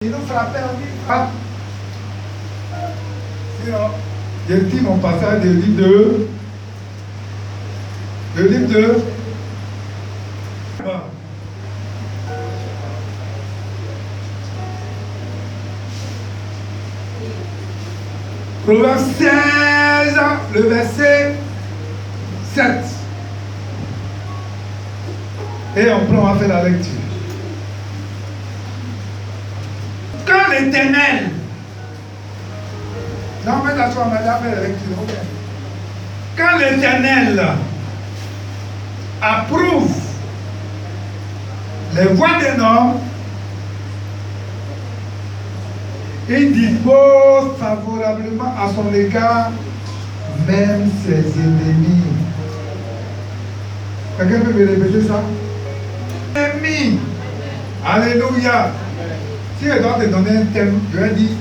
Ils nous frappaient, on dit, frappe. Sinon, je dis mon passage de livre 2. Le livre 2. Proverbe 16, le verset 7. Et on va faire la lecture. Quand l'Éternel, non, mais la soirée, on va faire la lecture. Quand l'Éternel approuve les voies d'un homme, il dispose favorablement à son égard même ses ennemis. Quelqu'un peut me répéter ça? Ennemis. Alléluia. Si je dois te donner un thème, je vais dire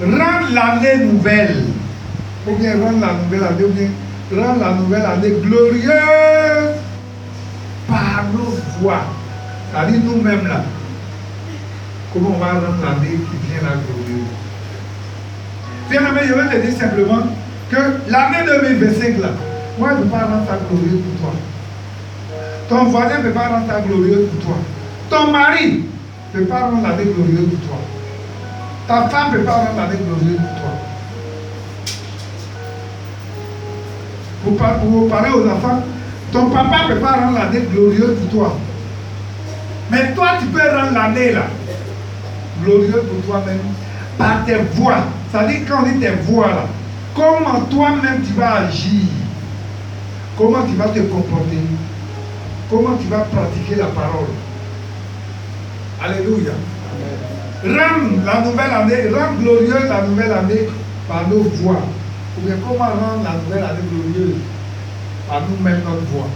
rendre l'année nouvelle. Ou bien rendre la nouvelle année, ou bien rendre la nouvelle année glorieuse par nos voix. C'est-à-dire nous-mêmes là. Comment on va rendre l'année qui vient là glorieuse? Bien-aimé, je vais te dire simplement que l'année 2025 là, moi je ne peux pas rendre ça glorieuse pour toi. Ton voisin ne peut pas rendre ça glorieuse pour toi. Ton mari ne peut pas rendre l'année glorieuse pour toi. Ta femme ne peut pas rendre l'année glorieuse pour toi. Pour parler aux enfants, ton papa ne peut pas rendre l'année glorieuse pour toi. Mais toi, tu peux rendre l'année là glorieuse pour toi-même par tes voix. C'est-à-dire quand on dit tes voix là, comment toi-même tu vas agir, comment tu vas te comporter, comment tu vas pratiquer la parole. Alléluia. Rendre la nouvelle année, rendre glorieuse la nouvelle année par nos voix. Ou bien comment rendre la nouvelle année glorieuse par nous-mêmes notre voix.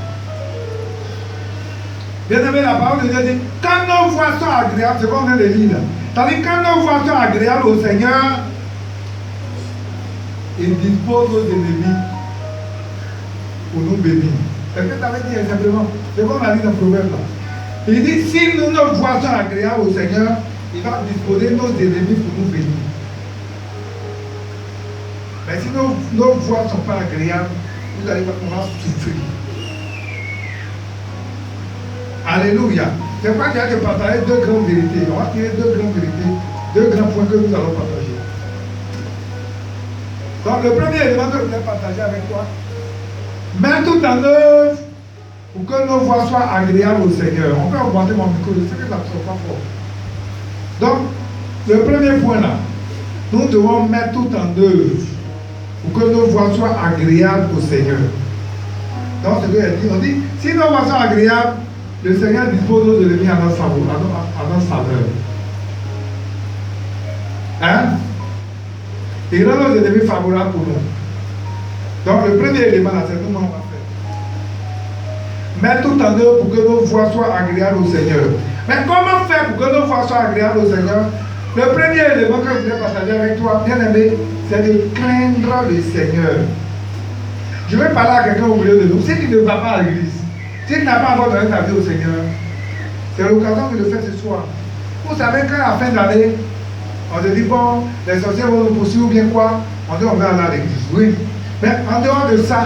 Bien aimé, la parole de Dieu dit, quand nos voix sont agréables, c'est qu'on vient de lire là. C'est-à-dire quand nos voix sont agréables au Seigneur, il dispose nos ennemis pour nous bénir. Quelqu'un t'avait dit simplement, c'est comme on a dit dans le proverbe là. Il dit, si nos voix sont agréables au Seigneur, il va disposer nos ennemis pour nous bénir. Mais si nos voix ne sont pas agréables, nous allons pouvoir souffrir. Alléluia. C'est pourquoi qu'il y a que partager deux grandes vérités. On va tirer deux grandes vérités, deux grands points que nous allons partager. Donc le premier élément que je voulais partager avec toi, mets tout en œuvre pour que nos voix soient agréables au Seigneur. On peut augmenter mon micro, je sais que ça ne sera pas fort. Donc, le premier point là, nous devons mettre tout en œuvre pour que nos voix soient agréables au Seigneur. Donc, c'est ce que j'ai dit. On dit, si nos voix sont agréables, le Seigneur dispose nos ennemis à notre faveur. Hein? Il rend nos ennemis favorables pour nous. Donc, le premier élément là, c'est nous, on va faire. Mettre tout en œuvre pour que nos voix soient agréables au Seigneur. Mais comment faire pour que nos voix soient agréables au Seigneur? Le premier élément que je voulais partager avec toi, bien aimé, c'est de craindre le Seigneur. Je vais parler à quelqu'un au milieu de nous. Si tu ne vas pas à l'église, si tu n'as pas encore donné ta vie au Seigneur, c'est l'occasion de le faire ce soir. Vous savez qu'à la fin de l'année, on se dit, bon, les sorciers vont nous poursuivre ou bien quoi? On dit, on va aller à l'église. Oui. Mais en dehors de ça,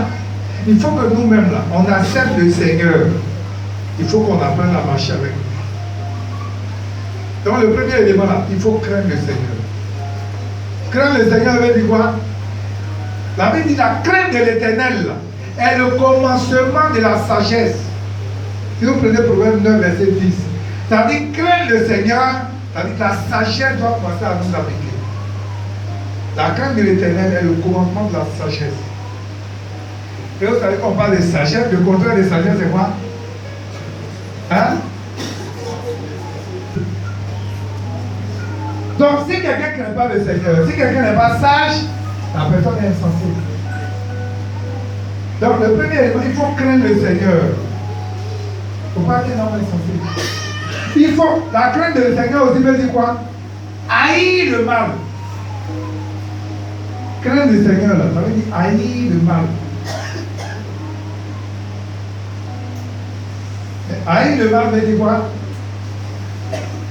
il faut que nous-mêmes, là, on accepte le Seigneur. Il faut qu'on apprenne à marcher avec lui. Donc le premier élément là, il faut craindre le Seigneur. Craindre le Seigneur veut dire quoi? La Bible dit la crainte de l'Éternel est le commencement de la sagesse. Si vous prenez Proverbe 9, verset 10, c'est-à-dire craindre le Seigneur, c'est-à-dire que la sagesse doit commencer à nous appliquer. La crainte de l'Éternel est le commencement de la sagesse. Et vous savez qu'on parle de sagesse, le contraire de sagesse c'est quoi? Hein? Donc si quelqu'un ne craint pas le Seigneur, si quelqu'un n'est pas sage, la personne est insensée. Donc le premier élément, il faut craindre le Seigneur. Il ne faut pas être un homme insensé. Il faut, la crainte du Seigneur aussi veut dire quoi? Haïr le mal. Craindre le Seigneur là, ça veut dire haïr le mal. Haïr le mal veut dire quoi?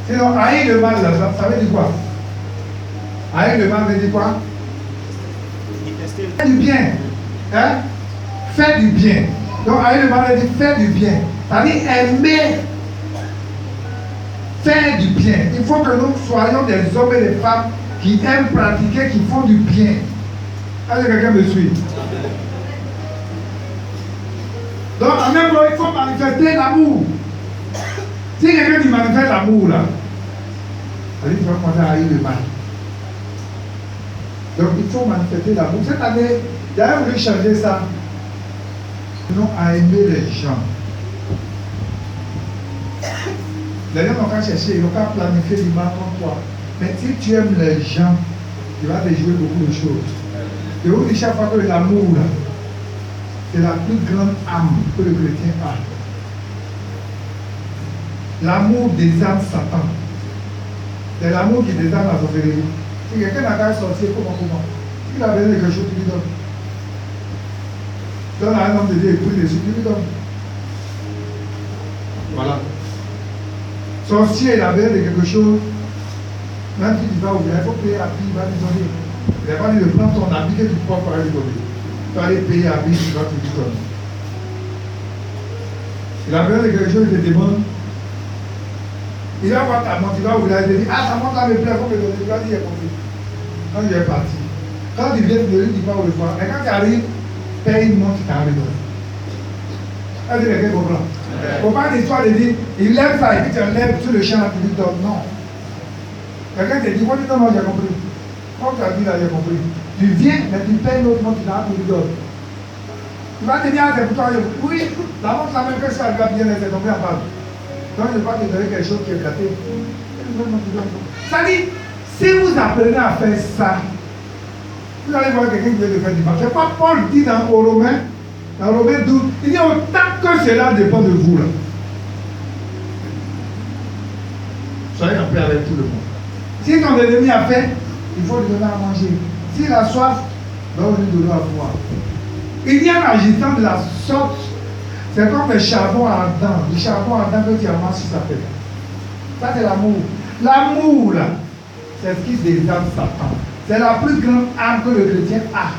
Sinon, haïr le mal, là, ça veut dire quoi? Haïr le mal veut dire quoi? Faire du bien. Hein? Faire du bien. Donc, haïr le mal veut dire faire du bien. C'est-à-dire aimer faire du bien. Il faut que nous soyons des hommes et des femmes qui aiment pratiquer, qui font du bien. Est-ce que quelqu'un me suit? Donc, en même temps, il faut manifester l'amour. Si quelqu'un qui manifeste l'amour, là, il va commencer à haïr le mal. Donc, il faut manifester l'amour. Cette année, d'ailleurs, voulu changer ça. Non, à aimer les gens. Les gens n'ont qu'à chercher, ils n'ont qu'à planifier l'image comme toi. Mais si tu aimes les gens, tu vas te jouer beaucoup de choses. Et vous dites chaque fois que l'amour, là, c'est la plus grande âme que le chrétien a. L'amour désarme Satan. C'est l'amour qui désarme la sorcellerie. Si quelqu'un n'a qu'à sortir, comment? S'il a besoin de quelque chose, tu lui donnes. Donne à un homme de Dieu, il prie dessus, tu lui donnes. Voilà. Sorcier, il a besoin de quelque chose. Même si tu vas ouvrir, il faut payer à vie, il va lui donner. Il va lui prendre ton habit que tu portes pour lui donner. Tu vas aller payer à vie, tu vas te lui donner. Il a besoin de quelque chose, il te demande. Il va voir ta montre, il va ouvrir, il va dire, ah, ta montre là me plaît, il faut me donner. Il va dire, il est compris. Quand il est parti. Quand il vient de lui, il va au revoir. Et quand tu arrives, paye une montre, tu t'en donné. Est-ce que quelqu'un comprend? Il ne faut pas une histoire de dire, il lève ça et puis tu enlèves sur le champ, tu lui donnes. Non. Quelqu'un te dit, moi, tu donnes, moi, j'ai compris. Comme tu as dit là, j'ai compris. Tu viens, mais tu payes l'autre montre, tu lui donnes. Tu vas te dire, ah, c'est pour toi. Oui, la montre, la même que ça, elle va bien, elle s'est tombée en panne. Donc, je ne vais pas te donner quelque chose qui est gâté. Ça dit, si vous apprenez à faire ça, vous allez voir quelqu'un qui vient de faire du mal. C'est pas Paul dit dans Romains 12, il dit autant que cela dépend de vous là. Soyez en paix avec tout le monde. Si ton ennemi a faim, il faut lui donner à manger. S'il a soif, donc lui donner à boire. Il y a un agissant de la sorte. C'est comme le charbon ardent. Le charbon ardent que tu amasses sur sa tête. Ça, c'est l'amour. L'amour, là, c'est ce qui désarme Satan. C'est la plus grande arme que le chrétien a.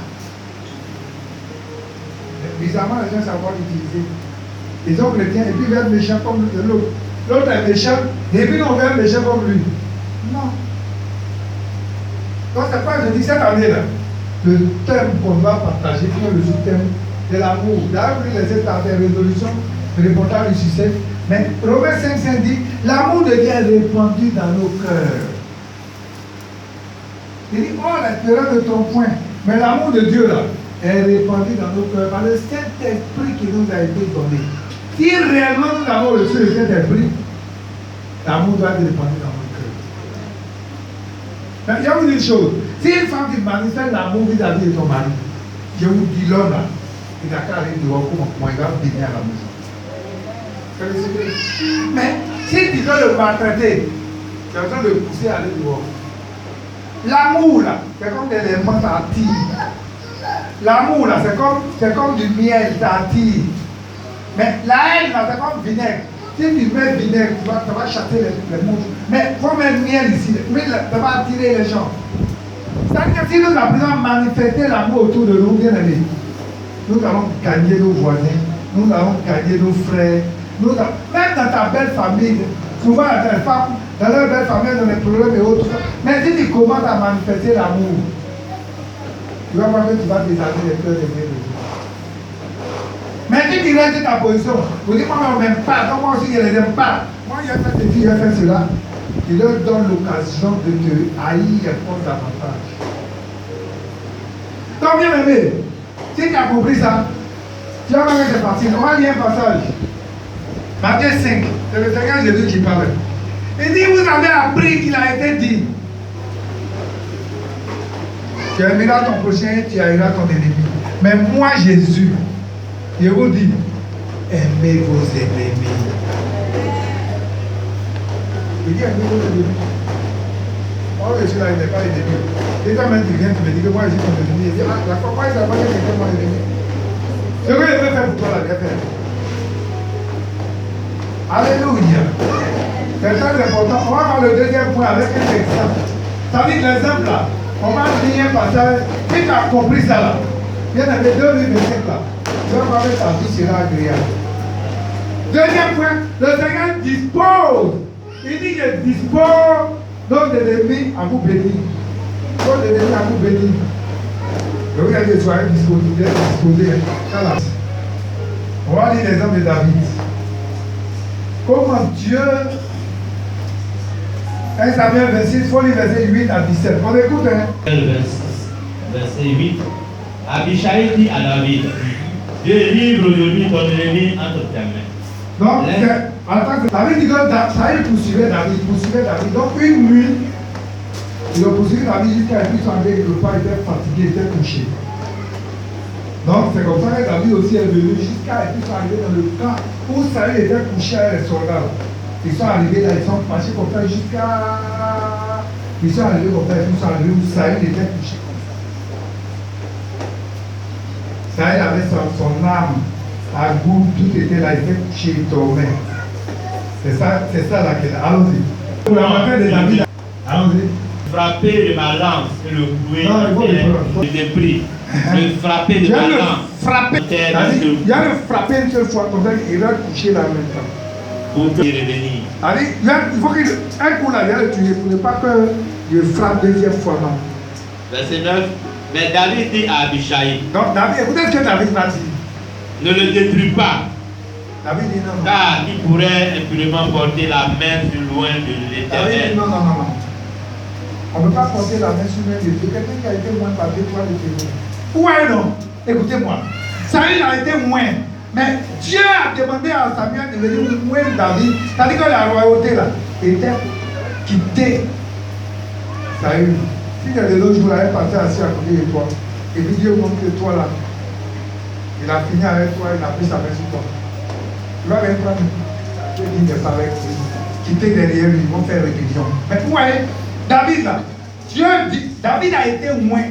Mais bizarrement, les gens savent l'utiliser. Ils sont chrétiens et puis ils veulent être méchants comme l'autre. L'autre est méchant et puis on veut être méchant comme lui. Non. Donc, c'est pas, je dis cette année-là, le thème qu'on va partager, le sous-thème, de l'amour. D'ailleurs, vous laissez dans des résolutions, répondant du succès. Mais Romains 5 dit, l'amour de Dieu est répandu dans nos cœurs. Il dit, oh, l'espérance de ton point. Mais l'amour de Dieu, là, est répandu dans nos cœurs par le Saint-Esprit qui nous a été donné. Si réellement nous avons reçu le Saint-Esprit, l'amour doit être répandu dans nos cœurs. Mais il y a une chose. Si une femme qui manifeste l'amour vis-à-vis de ton mari, je vous dis l'homme là, il n'a qu'à aller dehors comment il va venir à la maison. Mais si tu dois le maltraiter, tu as besoin de le pousser à aller dehors. L'amour là, c'est comme des éléments t'attirent. L'amour là, c'est comme du miel t'attire. Mais la haine là, c'est comme vinaigre. Si tu mets vinaigre, ça va chasser les mouches. Mais il faut mettre miel ici. Mais ça va attirer les gens. C'est-à-dire que si nous apprenons à manifester l'amour autour de nous, bien aimés, nous allons gagner nos voisins, nous allons gagner nos frères. Même dans ta belle famille, souvent les femmes, dans leur belle famille, dans les problèmes et autres. Mais si tu commences à manifester l'amour, tu vas voir que tu vas désarmer les cœurs des gens. Mais si tu restes ta position, vous dites, moi, on ne m'aime pas, donc moi aussi, je ne les aime pas. Moi, il y a fait des filles, il a fait cela. Il leur donne l'occasion de te haïr encore davantage. Donc, bien aimé, si tu as compris ça, tu vas voir que c'est parti. On va lire un passage. Matthieu 5, c'est le Seigneur Jésus qui parle. Il dit, vous avez appris qu'il a été dit. Tu aimeras ton prochain, tu haïras ton ennemi. Mais moi, Jésus, je vous dis, aimez vos ennemis. Il dit, aimez vos ennemis. Moi, je suis là, il n'est pas ennemi. Et quand même, tu viens, tu me dis que moi, je suis ton ennemi. Il dit, ah, la fois, moi, il n'a pas dit que c'était mon ennemi. Ce que je peux faire pour toi, là, je vais faire. Alléluia. C'est très important. On va voir le deuxième point avec un exemple. Ça dit que l'exemple là, on va lire un passage. Si tu as compris ça là, il y en avait 2 versets là. Tu vas voir que ta vie sera agréable. Deuxième point, le Seigneur dispose. Il dit qu'il dispose nos ennemis à vous bénir. Nos ennemis à vous bénir. Donc, il y a des soirées disposées. On va lire l'exemple de David. Comment Dieu. 1 Samuel 26, il faut lire verset 8 à 17. On écoute, hein? Verset 8. Abishai dit à David, Dieu livre aujourd'hui ton ennemi entre tes mains. Donc, en tant que David dit que Saül poursuivait David. Donc, une nuit, il a poursuivi David jusqu'à ce qu'il soit arrivé quelque part, il était fatigué, il était couché. Donc, c'est comme ça que David aussi est venu jusqu'à ce qu'il soit arrivé dans le camp où Saül était couché avec les soldats. Ils sont arrivés là, ils sont passés comme ça jusqu'à. Ils sont arrivés comme ça, ils sont arrivés où Saül était couché comme ça. Saül avait son âme à goût, tout était là, il était couché, il dormait. C'est ça là qu'il a. Allons-y. Pour la matin de David, allons-y. Frapper de ma lance et le clouer, je t'ai pris. Le frapper de ma lance. Il y a le frapper une seule fois, comme ça, il va coucher là maintenant. Pour te revenir. Allez, il faut qu'un coup là, il va le tuer pour ne pas qu'il frappe deuxième fois. Non. Verset 9. Mais David dit à Abishai. Donc, David, écoutez ce que David va dire. Ne le détruis pas. David dit non. Car il pourrait impunément porter la main sur loin de l'Éternel. David dit non. On ne peut pas porter la main sur loin de Dieu. Quelqu'un qui a été moins par 2 fois de témoin. Ouais, non. Écoutez-moi. Saül a été moins. Mais Dieu a demandé à Samuel de venir moins David. C'est-à-dire que la royauté là était quittée. Saül. Si il y a des autres jours, elle est passée assis à côté de toi. Et puis Dieu montre que toi là, il a fini avec toi, il a pris sa main sur toi. Tu vas même prendre. Il n'est pas avec lui. Quitter derrière lui, ils vont faire rébellion. Mais vous voyez, David là, Dieu dit, David a été moins.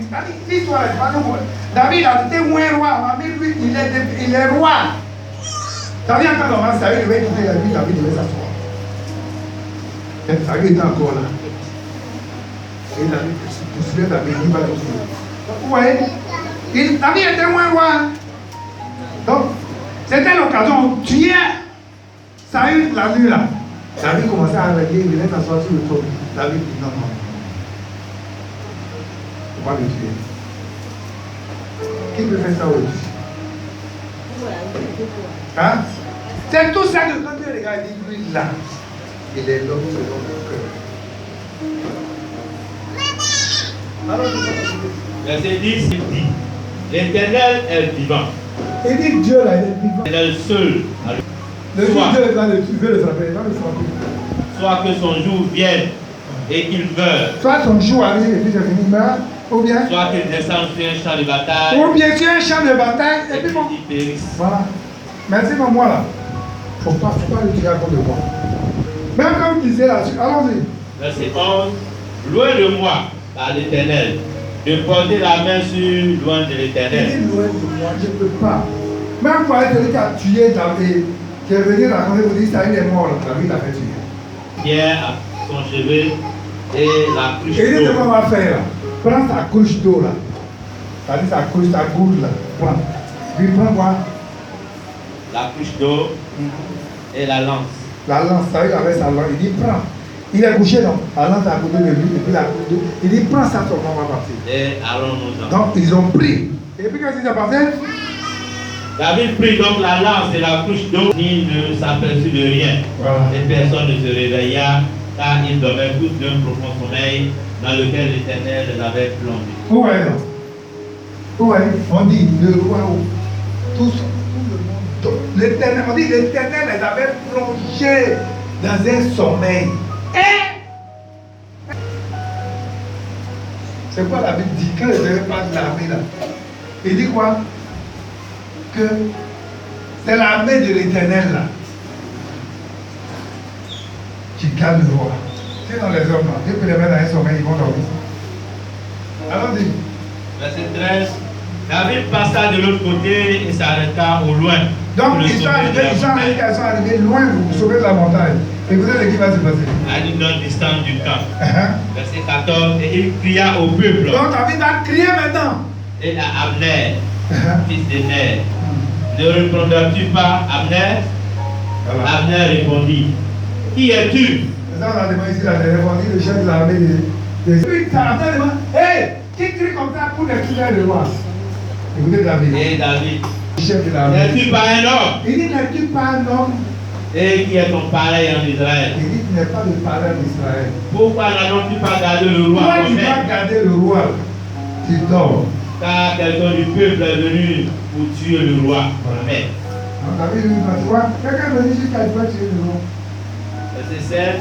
L'histoire est pas nous. David a été moins roi. Mais lui, il est roi. David quand on va savoir, il devait quitter la vie, David devait s'asseoir. David était encore là. Et David poursuivait David, il va le tuer. Vous voyez, David était moins roi. Donc, c'était l'occasion de tuer Saül la nuit là. David commençait à régler, il venait s'asseoir sur le trône. David dit non. On va le tuer. Qui peut faire ça aujourd'hui? Hein? C'est tout ça que quand Dieu regarde, il dit lui là, il est l'homme selon mon cœur. Verset 10, il dit, l'Éternel est vivant. Il dit Dieu là, il est vivant. L'Éternel seul. Le jour Dieu va le frapper, il va le frapper. Soit que son jour vienne et qu'il meure. Soit son jour arrive et puis c'est fini, meurt. Ou bien. Soit qu'il descende sur un champ de bataille. Ou bien sur un champ de bataille et puis bon. Il périsse. Voilà. Merci pour moi là. Il ne faut pas le tirer à cause de moi. Même comme tu disais là-dessus, allons-y. Verset 11. Loin de moi, par l'Éternel, de porter la main sur loin de l'Éternel. Il dit loin de moi, je ne peux pas. Même pour celui qui a tué David, qui est venu raconter pour dire Saül est mort, David l'a fait tuer. Pierre à son chevet et la cruche Et il dit ce d'eau. qu'on va faire là. Prends ta couche d'eau là. C'est-à-dire ta couche, ta gourde là. Prends. Puis prends quoi? La cruche d'eau et la lance. La lance, Saül avait sa lance. Il dit prends. Il est couché donc. La lance à côté de lui et puis la couche d'eau. Il dit prends ça, ton on va partir. Et Aaron nous en. Donc ils ont pris. Et puis qu'est-ce qui s'est passé? David prit donc la lance et la cruche d'eau. Il ne s'aperçut de rien. Voilà. Et personne ne se réveilla, car ils dormaient tous d'un profond sommeil dans lequel l'Éternel les avait plongés. Où est là? Où est? On dit le roi, tout le monde. L'Éternel, on dit l'Éternel les avait plongés dans un sommeil. C'est quoi la Bible dit quand il devait prendre l'armée là? Il dit quoi? Que c'est l'armée de l'Éternel là qui calme le roi. Sinon les hommes là, Dieu peut les mettre dans un sommeil, ils vont dormir. Allons-y. Verset 13. David passa de l'autre côté et s'arrêta au loin. Donc pour le ils sont sommet de la montagne. arrivés loin, vous sauvez de la montagne. Écoutez ce qui va se passer. à une autre distance du camp. Uh-huh. Verset 14, et il cria au peuple. Donc David va crier maintenant. Et à Abner, Uh-huh. fils de Ner, ne répondras-tu pas, Abner? Voilà. Abner répondit, qui es-tu? Ça, on a demandé ici, la répondu, le chef de l'armée de... Puis, ça a demandé, hé, qui crie comme ça pour détruire le roi? Écoutez David. Et David, Le chef de l'armée. n'es-tu pas un homme? Il dit, n'es-tu pas un homme? Et qui est ton pareil en Israël? Il dit, tu n'es pas le parrain d'Israël. Pourquoi n'allons-tu pas garder le roi? Toi, tu dois garder le roi. Tu dors. Car quelqu'un du peuple est venu pour tuer le roi. Amen. Donc, David lui dit, tu vois, quelqu'un me dit jusqu'à toi tuer le roi. Verset 16.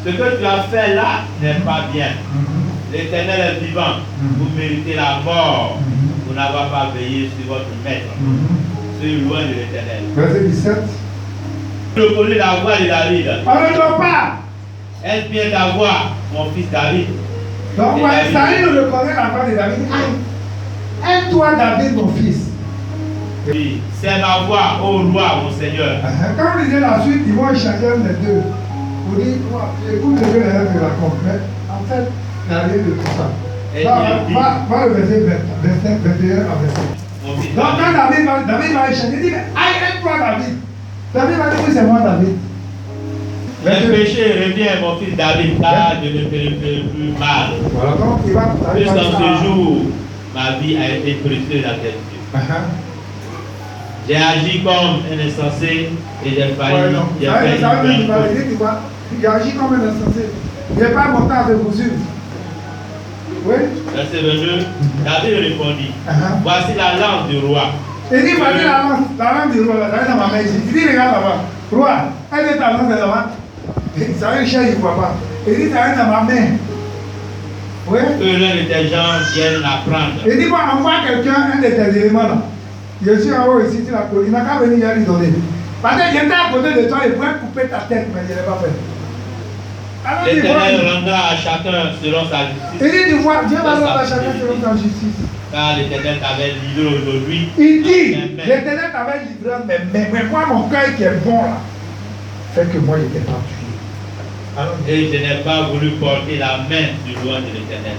Ce que tu as fait là n'est pas bien. L'Éternel est vivant. Vous méritez la mort pour n'avoir pas veillé sur votre maître. Soyez loin de l'Éternel. Verset 17. Je connais la voix de David. On ne dort pas. Est-ce bien ta voix, mon fils David? Donc, ouais, Saül reconnaît la voix de David. Aide-toi, David, mon fils. Oui, c'est ma voix, ô roi, mon Seigneur. Quand vous lisez la suite, ils vont échanger les deux. Vous dites, écoute, je vais les de la complète. En fait, il n'y a rien de tout ça. Et il dit, Va le verset 21 à verset. mon fils Donc, quand David, David va échanger, il dit, mais aide-toi, David. David va dire, oui, c'est moi, David. le péché revient, mon fils David, car je ne fais plus mal. Voilà, donc il va. Jusqu'en ce jour, ma vie a été précieuse à tes yeux. J'ai agi comme un insensé et j'ai failli. Il agit comme un insensé. Il n'est pas mon temps de vous suivre. Oui? Verset 22, David répondit, voici la langue du roi. Il dit, voici la langue du roi, là, dans ma main ici. Il dit, regarde là-bas. Roi, elle est ta langue là-bas. Ça va cher, il ne voit pas. Il dit, ça est dans ma main. Oui? Que l'un de tes gens vienne la prendre. Il dit, bon, envoie quelqu'un, un de tes éléments là. Je suis en haut ici, tu l'as connu. Il n'a qu'à venir lui donner. Parce que j'étais à côté de toi, il pourrait couper ta tête, mais je ne l'ai pas fait. Alors, L'Éternel rendra à chacun selon sa justice. il dit, tu vois, Dieu va rendre à chacun selon sa justice. Car l'Éternel t'avait livré aujourd'hui. Il dit, l'Éternel t'avait livré, mais moi, mon cœur qui est bon là, fait que moi, je n'étais pas tué. Alors, Et je n'ai pas voulu porter la main sur loin de l'Éternel.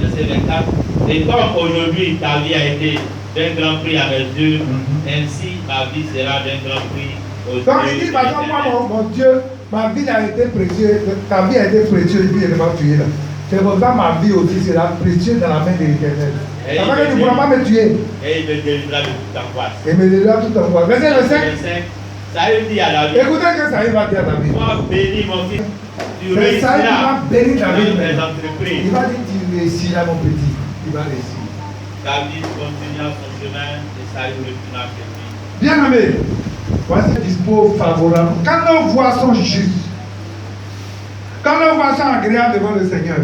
Verset 24. Et comme aujourd'hui ta vie a été d'un grand prix à mes yeux, ainsi ma vie sera d'un grand prix aux donc yeux il dit, de par exemple, moi, l'Éternel. mon Dieu, ma vie a été précieuse, ta vie a été précieuse, et puis je ne pas tué là. C'est pour ça que ma vie aussi sera précieuse dans la main de l'Éternel. Ça va que tu ne pourras pas me tuer. Et il me délivrera de toute angoisse. Et me délivre tout en voix. Verset 25. 25. Saül dit à David, Écoutez que ça va dire à David. sois béni mon fils, tu C'est ça qui va réussiras bénir David dans tes maintenant. entreprises. Il va dire, tu réussiras mon petit. Il va réussir. David continua son chemin et Saül retourna chez lui. Bien aimé, voici un discours favorable. Quand nos voix sont justes, quand nos voix sont agréables devant le Seigneur,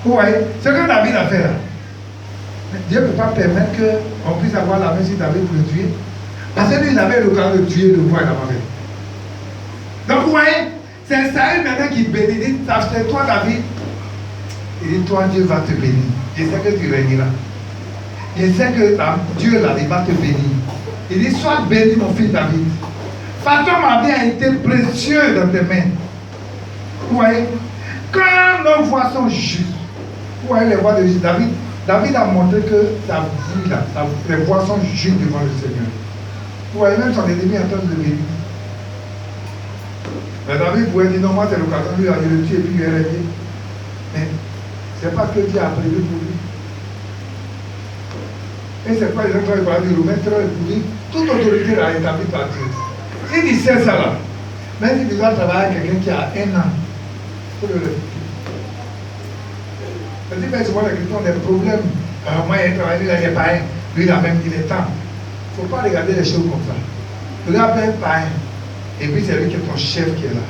vous voyez, ce que David a fait là, Dieu ne peut pas permettre qu'on puisse avoir la main sur David pour le tuer. Parce que lui, il avait le droit de tuer le roi, il n'a pas fait. Donc vous voyez, c'est Saül maintenant qui bénit. Il dit, c'est toi David. Il dit, toi Dieu va te bénir. Je sais que tu régneras. Je sais que Dieu là, il va te bénir. Il dit, sois béni mon fils David. Parce que ma vie a été précieuse dans tes mains. Vous voyez, quand nos voix sont justes, vous voyez les voix de David. David a montré que sa vie là, les voix sont justes devant le Seigneur. Vous voyez, même son ennemi est en train de le bénir. Mais David pouvait dire, non, moi c'est l'occasion, lui, il le tue et puis il est régné. Mais ce n'est pas que Dieu a prévu pour lui. Et c'est quoi les gens qui parlent de Romains 13 pour dire, toute autorité là est établie par Dieu. S'il dit c'est ça là, même si tu dois travailler avec quelqu'un qui a 1 an, il faut le respecter. C'est-à-dire que souvent les chrétiens ont des problèmes. Moi, il a travaillé, il n'est pas un. Lui, il a même, il est temps. Il ne faut pas regarder les choses comme ça. Regarde un païen. Et puis c'est lui qui est ton chef qui est là.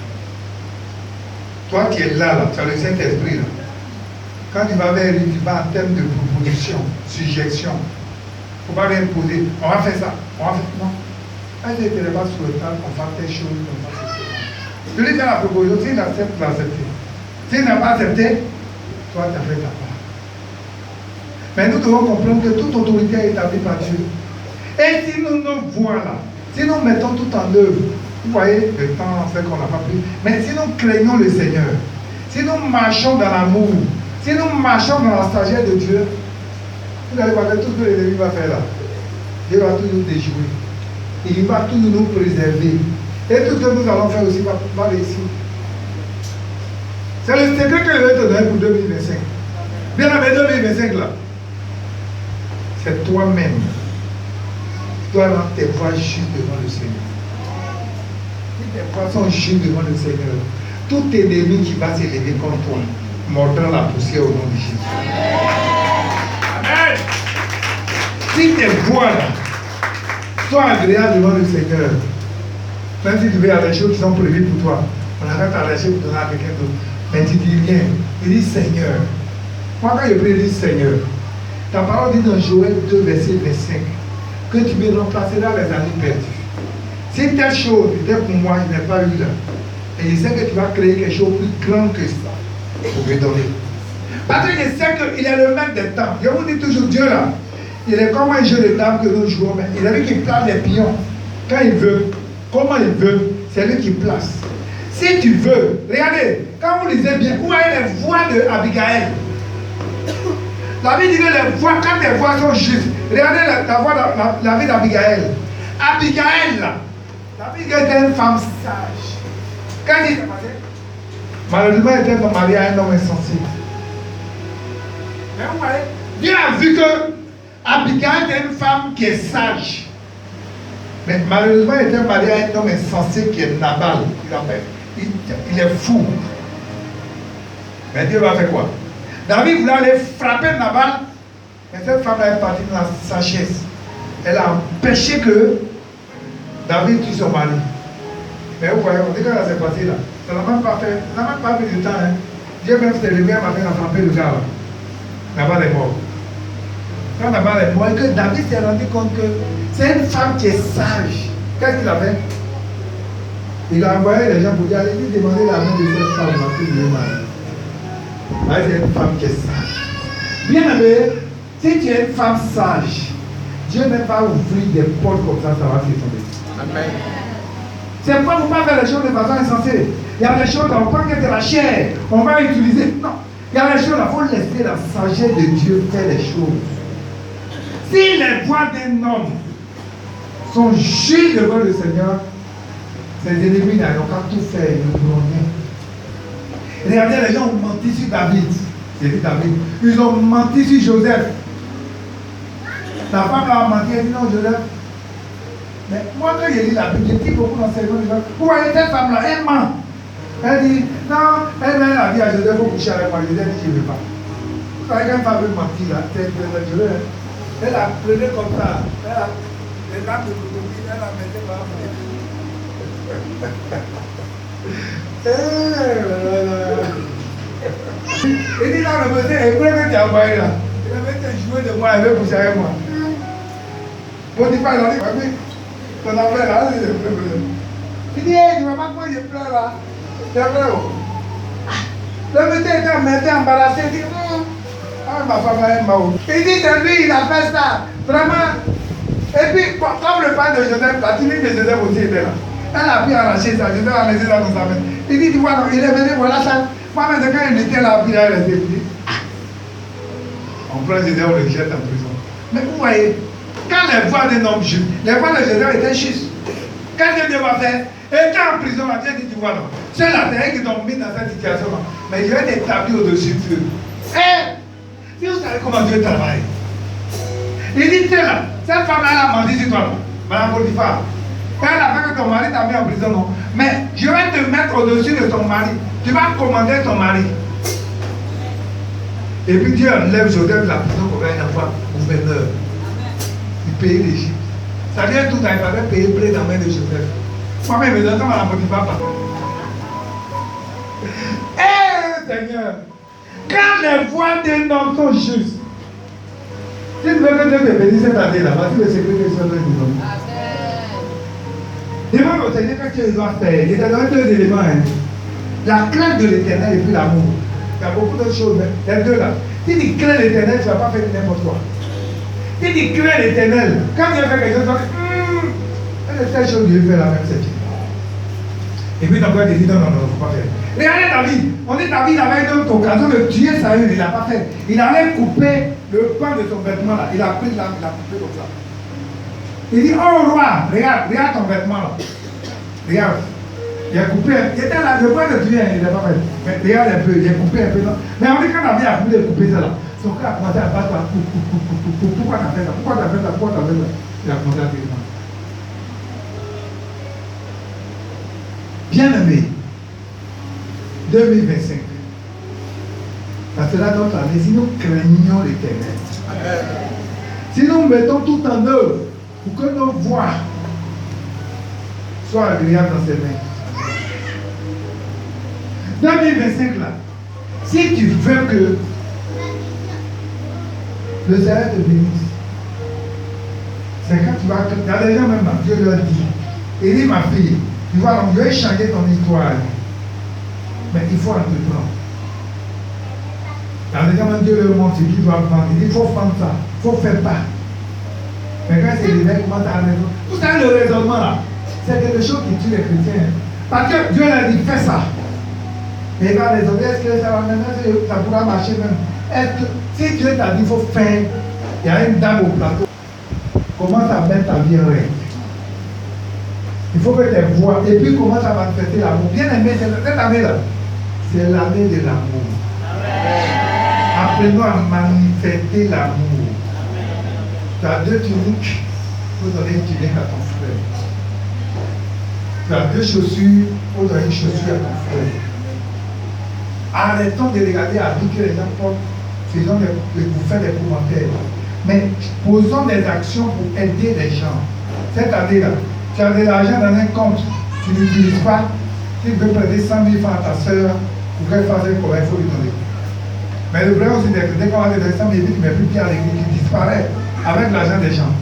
Toi qui es là, tu as le Saint-Esprit là. Quand tu vas vers lui, tu vas en termes de proposition, suggestion. Il ne faut pas lui imposer. On va faire ça. On va faire ça. Non. Quand il n'était pas sur le temps, on va faire des choses comme ça. Je lui fais la proposition. S'il accepte, il va accepter. S'il n'a pas accepté, toi tu as fait ta part. Mais nous devons comprendre que toute autorité est établie par Dieu. Et si nous nous voyons là, si nous mettons tout en œuvre Vous voyez, le temps fait qu'on n'a pas pris. Mais si nous craignons le Seigneur, si nous marchons dans l'amour, si nous marchons dans la sagesse de Dieu, vous allez voir que tout ce que l'ennemi va faire là, Dieu va toujours déjouer. Il va toujours nous préserver. Et tout ce que nous allons faire aussi va réussir. C'est le secret que je vais te donner pour 2025. Bien aimé, 2025 là, c'est toi-même. Tu dois rendre tes voix justes devant le Seigneur. Si tes voix sont justes devant le Seigneur, tout ennemi qui va s'élever contre toi mordra la poussière au nom de Jésus. Amen. Si tes voix là sont agréables devant le Seigneur, même si tu veux avoir des choses qui sont prévues pour toi, on arrête d'arracher pour donner à quelqu'un d'autre. Mais tu dis rien. Tu dis Seigneur. Moi, quand je prie, je dis Seigneur. Ta parole dit dans Joël 2, verset 25, que tu me remplaceras les années perdues. Si telle chose était pour moi, je n'ai pas eu là. Et je sais que tu vas créer quelque chose de plus grand que ça pour me donner. Parce que je sais qu'il est le maître des temps. Je vous dis toujours, Dieu là, il est comme un jeu de table que nous jouons. Mais il a vu qu'il place les pions quand il veut. Comment il veut, c'est lui qui place. Si tu veux, regardez, quand vous lisez bien, où est les voix d'Abigail? La Bible dit que les voix, quand les voix sont justes, regardez la voix, la vie d'Abigail. Abigail, là, Abigail était une femme sage. Quand il s'est passé, malheureusement, elle était mariée à un homme insensé. Mais vous voyez, Dieu a vu que Abigail était une femme qui est sage. Mais malheureusement, elle était mariée à un homme insensé qui est Nabal. Il est fou. Mais Dieu va faire quoi? David voulait aller frapper Nabal, mais cette femme-là est partie dans la sagesse. Elle a empêché que David tue son mari. Mais vous voyez, on dit que ça s'est passé là. Ça n'a même pas fait, ça n'a même pas pris du temps. Hein. Dieu même s'est levé un matin à frapper le gars là. Nabal est mort. Quand Nabal est mort, et que David s'est rendu compte que c'est une femme qui est sage. Qu'est-ce qu'il a fait? Il a envoyé les gens pour dire, allez demander la main de cette femme là pour lui marier. C'est une femme qui est sage. Bien aimé, si tu es une femme sage, Dieu ne va pas ouvrir des portes comme ça va se tomber. Amen. C'est pas pour ne pas faire les choses de façon insensée. Il y a des choses, on pense que c'est la chair, on va utiliser. Non. Il y a des choses, il faut laisser la sagesse de Dieu faire les choses. Si les voix d'un homme sont justes devant le Seigneur, ses ennemis n'ont qu'à tout faire, ils ne pourront rien. Regardez, les gens ont menti sur David. C'est dit David. Ils ont menti sur Joseph. La femme là a menti, elle dit non, Joseph. Mais moi, quand j'ai lu la Bible, j'ai dit beaucoup d'enseignements. Vous voyez, cette femme-là, elle ment. Elle dit non, elle a dit à Joseph, il faut coucher avec moi. Joseph dit, je ne veux pas. Vous savez, quand une femme veut mentir, là, elle a pris comme ça. Elle a les lames de crocodile, elle a mis par la fenêtre. Il dit dans le monsieur, et après que tu as envoyé là, il avait été joué de moi, il avait poussé avec moi. Potiphar, il a dit, oui, ton affaire là, il dit, hey, tu vas pas comment je pleure là. C'est vrai, oh. Le monsieur était embarrassé, il dit, ah, ma femme là, elle m'a oublié. Il dit, c'est lui, il a fait ça, vraiment. Et puis, comme le père de Joseph, la timide de Joseph aussi était là. Elle a pu arracher ça, Joseph a laissé ça dans sa main. Il dit, tu vois, non, il est venu, voilà ça. Moi-même, quand il était là, il a resté. On prend Joseph, on le jette en prison. Mais vous voyez, quand les voix d'un homme juste, les voix de Joseph étaient justes. Quand Dieu va faire, et quand en prison, Dieu dit, tu vois, non, c'est la terre qui t'ont mis dans cette situation-là. Mais je vais t'établir au-dessus de eux. Et, vous savez comment Dieu travaille. Il dit, tiens là, cette femme-là, elle a menti sur toi, Madame Potiphar. Elle a fait que ton mari t'a mis en prison, non. Mais je vais te mettre au-dessus de ton mari. Tu vas commander ton mari. Et puis Dieu enlève Joseph de la prison pour qu'il envoie gouverneur du pays d'Égypte. Ça vient tout à l'heure, il fallait payer blé dans la main de Joseph. Moi-même, je me donne comme à la Potiphar. Seigneur, quand les voix d'un homme sont justes, si tu veux que Dieu te bénisse cette année-là, voici le secret que Dieu nous donne. Demande au Seigneur ce que tu dois faire. Il te donne deux éléments. Hein. La crainte de l'éternel et puis l'amour. Il y a beaucoup d'autres choses. Les deux là. Si tu crains l'éternel, tu ne vas pas faire n'importe quoi. Si tu crains l'éternel, quand Dieu fait quelque chose, tu vas dire, telle chose, Dieu fait la même chose. Et puis ton cœur te dit non, il ne faut pas faire. Regardez David. On dit David avait une autre occasion de tuer Saül, il ne l'a pas fait. Il allait couper le pan de son vêtement là. Il a pris l'âme, il a coupé comme ça. Il dit, oh roi, regarde ton vêtement là. Regarde. Il a coupé, il était là, je vois le tuer, il n'a pas fait. Mais regarde un peu, il a coupé un peu là. Mais on dit quand David a voulu couper ça là, son cœur a commencé à battre. Pourquoi t'as fait ça? Pourquoi t'as fait ça? Pourquoi t'as fait ça? Il a commencé à tirer. Bien-aimé, 2025. Ça sera notre année si nous craignons l'Éternel. Si nous mettons tout en œuvre pour que nos voix soient agréables dans ses mains. 2025 là, si tu veux que le Seigneur te bénisse, c'est quand tu vas. Il y a des gens même, Dieu leur dit, il dit ma fille, tu vois, je vais changer ton histoire. Mais il faut entreprendre. Dans les gens, Dieu leur montre ce qu'il doit prendre. Il dit, il faut prendre ça, il faut faire pas. Mais quand c'est l'évêque, comment tu as raison? Tout ça, le raisonnement là, c'est quelque chose qui tue les chrétiens. Parce que Dieu leur dit, fais ça. Et il va raisonner, est-ce que ça va maintenant, ça pourra marcher même? Est-ce que, si Dieu t'a dit, il faut faire, il y a une dame au plateau, commence à mettre ta vie en règle. Il faut que tu vois, et puis commence à manifester l'amour. Bien aimé, cette année-là, c'est l'année de l'amour. Apprenons à manifester l'amour. Tu as deux tuniques, il faut donner une tunique à ton frère. Tu as deux chaussures, il faut donner une chaussure à ton frère. Arrêtons de regarder à vie que les gens portent, faisons pour faire des commentaires. Mais posons des actions pour aider les gens. Cette année-là, tu as de l'argent dans un compte, tu ne l'utilises pas, tu veux prêter 100 000 francs à ta soeur pour qu'elle fasse un commun, il faut lui donner. Mais le problème aussi, c'est que dès qu'on va te donner 100 000, tu ne mets plus pied à l'église, tu disparais avec l'argent des gens.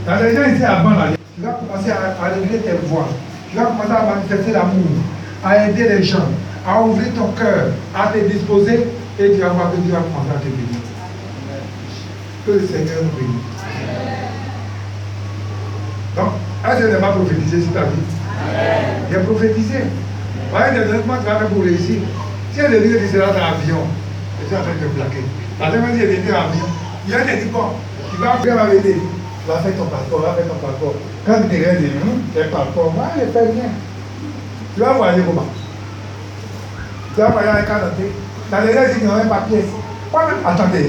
Tu as des gens ici avant là, tu vas commencer à régler tes voix, tu vas commencer à manifester l'amour, à aider les gens, à ouvrir ton cœur, à te disposer, et tu vas voir que Dieu va commencer à te bénir. Que le Seigneur nous bénisse. Donc, est-ce que je n'ai pas prophétisé sur ta vie? J'ai prophétisé. Voyez, comment tu vas faire pour réussir. Si elle dit que tu seras dans l'avion, je suis en train de te plaquer. La dernière fois, il était dans l'avion. Il a dit, bon, tu vas venir. Tu vas faire ton passeport, va faire ton passeport. Quand tu te rends, tu dis, passeport, moi, je fais rien. Tu vas voyager comment? Tu vas voyager avec un dans les règles, il n'y a pas de papier. Attendez.